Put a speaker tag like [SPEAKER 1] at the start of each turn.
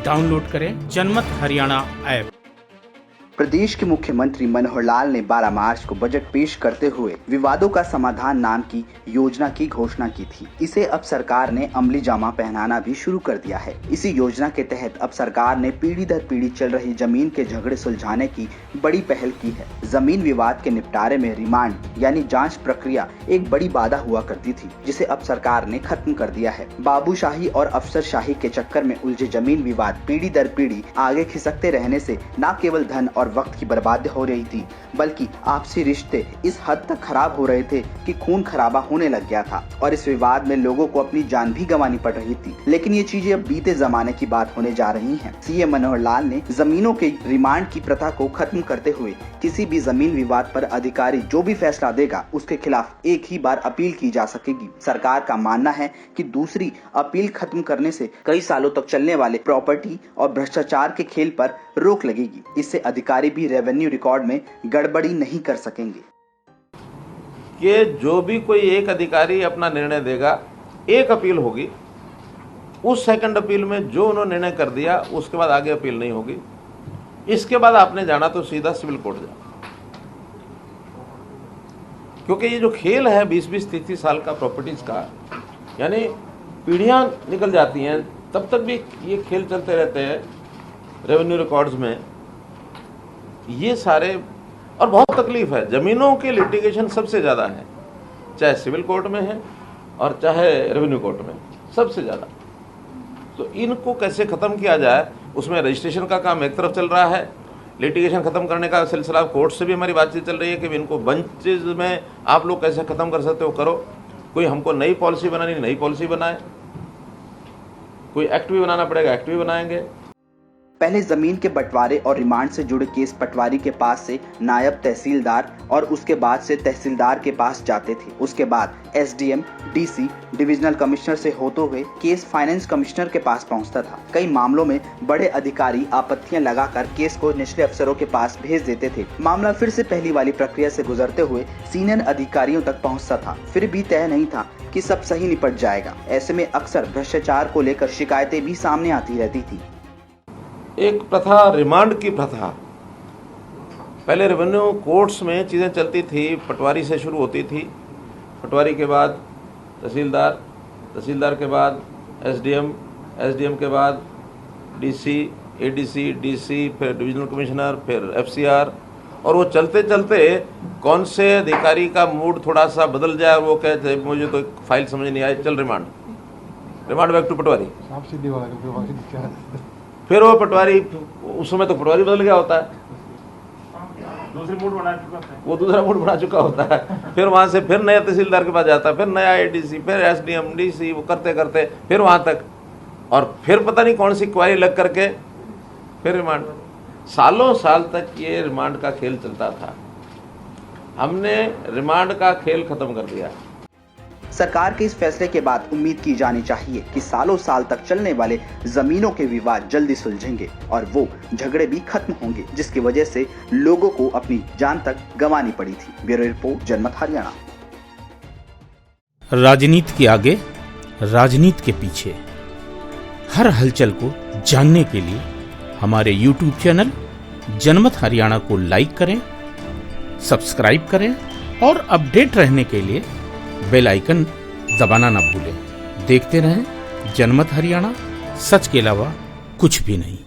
[SPEAKER 1] Download करें जनमत Haryana app.
[SPEAKER 2] प्रदेश के मुख्यमंत्री मनोहर लाल ने 12 मार्च को बजट पेश करते हुए विवादों का समाधान नाम की योजना की घोषणा की थी। इसे अब सरकार ने अमली जामा पहनाना भी शुरू कर दिया है। इसी योजना के तहत अब सरकार ने पीढ़ी दर पीढ़ी चल रही जमीन के झगड़े सुलझाने की बड़ी पहल की है। जमीन विवाद के निपटारे में रिमांड यानी जांच प्रक्रिया एक बड़ी बाधा हुआ करती थी, जिसे अब सरकार ने खत्म कर दिया है। बाबूशाही और अफसरशाही के चक्कर में उलझे जमीन विवाद पीढ़ी दर पीढ़ी आगे खिसकते रहने से न केवल धन और वक्त की बर्बादी हो रही थी, बल्कि आपसी रिश्ते इस हद तक खराब हो रहे थे कि खून खराबा होने लग गया था और इस विवाद में लोगों को अपनी जान भी गंवानी पड़ रही थी। लेकिन ये चीजें अब बीते जमाने की बात होने जा रही हैं। सीएम मनोहर लाल ने जमीनों के रिमांड की प्रथा को खत्म करते हुए किसी भी जमीन विवाद पर अधिकारी जो भी फैसला देगा उसके खिलाफ एक ही बार अपील की जा सकेगी। सरकार का मानना है कि दूसरी अपील खत्म करने से कई सालों तक चलने वाले प्रॉपर्टी और भ्रष्टाचार के खेल पर रोक लगेगी। इससे अधिकारी भी रेवेन्यू रिकॉर्ड में गड़बड़ी नहीं कर सकेंगे।
[SPEAKER 3] कि जो भी कोई एक अधिकारी अपना निर्णय देगा, एक अपील होगी, उस सेकंड अपील में जो उन्होंने निर्णय कर दिया उसके बाद आगे अपील नहीं होगी। इसके बाद आपने जाना तो सीधा सिविल कोर्ट जाओ, क्योंकि ये जो खेल है 20-20, 30-30 साल का प्रॉपर्टीज का, यानी पीढ़ियां निकल जाती हैं, तब तक भी ये खेल चलते रहते हैं रेवेन्यू रिकॉर्ड्स में। ये सारे और बहुत तकलीफ है। जमीनों के लिटिगेशन सबसे ज़्यादा है, चाहे सिविल कोर्ट में है और चाहे रेवेन्यू कोर्ट में, सबसे ज़्यादा। तो इनको कैसे ख़त्म किया जाए, उसमें रजिस्ट्रेशन का काम एक तरफ चल रहा है, लिटिगेशन ख़त्म करने का सिलसिला कोर्ट से भी हमारी बातचीत चल रही है कि इनको बंचेज में आप लोग कैसे ख़त्म कर सकते हो, करो। कोई हमको नई पॉलिसी बनानी, नई पॉलिसी बनाए। कोई एक्ट भी बनाना पड़ेगा, एक्ट भी बनाएंगे।
[SPEAKER 2] पहले जमीन के बंटवारे और रिमांड से जुड़े केस पटवारी के पास से नायब तहसीलदार और उसके बाद से तहसीलदार के पास जाते थे। उसके बाद एसडीएम, डीसी, डिविजनल कमिश्नर से होते हुए केस फाइनेंस कमिश्नर के पास पहुंचता था। कई मामलों में बड़े अधिकारी आपत्तियां लगाकर केस को निचले अफसरों के पास भेज देते थे। मामला फिर से पहली वाली प्रक्रिया से गुजरते हुए सीनियर अधिकारियों तक पहुँचता था। फिर भी तय नहीं था कि सब सही निपट जाएगा। ऐसे में अक्सर भ्रष्टाचार को लेकर शिकायतें भी सामने आती रहती थी।
[SPEAKER 3] एक प्रथा, रिमांड की प्रथा, पहले रेवेन्यू कोर्ट्स में चीज़ें चलती थी। पटवारी से शुरू होती थी, पटवारी के बाद तहसीलदार, तहसीलदार के बाद एसडीएम, एसडीएम के बाद डीसी, एडीसी, डीसी, फिर डिविजनल कमिश्नर, फिर एफसीआर। और वो चलते चलते कौन से अधिकारी का मूड थोड़ा सा बदल जाए, वो कहते मुझे तो फाइल समझ नहीं आई, चल रिमांड, रिमांड बैक टू पटवारी। फिर वो पटवारी, उस समय तो पटवारी बदल गया होता है, वो दूसरा मूड बना चुका होता है। फिर वहाँ से फिर नया तहसीलदार के पास जाता है, फिर नया एडीसी, फिर एसडीएम, डीसी, वो करते करते फिर वहाँ तक, और फिर पता नहीं कौन सी क्वारी लग करके फिर रिमांड। सालों साल तक ये रिमांड का खेल चलता था। हमने रिमांड का खेल खत्म कर दिया।
[SPEAKER 2] सरकार के इस फैसले के बाद उम्मीद की जानी चाहिए कि सालों साल तक चलने वाले जमीनों के विवाद जल्दी सुलझेंगे और वो झगड़े भी खत्म होंगे, जिसकी वजह से लोगों को अपनी जान तक गंवानी पड़ी थी। ब्यूरो रिपोर्ट, जनमत हरियाणा।
[SPEAKER 1] राजनीति के आगे, राजनीति के पीछे, हर हलचल को जानने के लिए हमारे YouTube चैनल जनमत हरियाणा को लाइक करें, सब्सक्राइब करें और अपडेट रहने के लिए बेल आइकन दबाना ना भूलें। देखते रहें जनमत हरियाणा, सच के अलावा कुछ भी नहीं।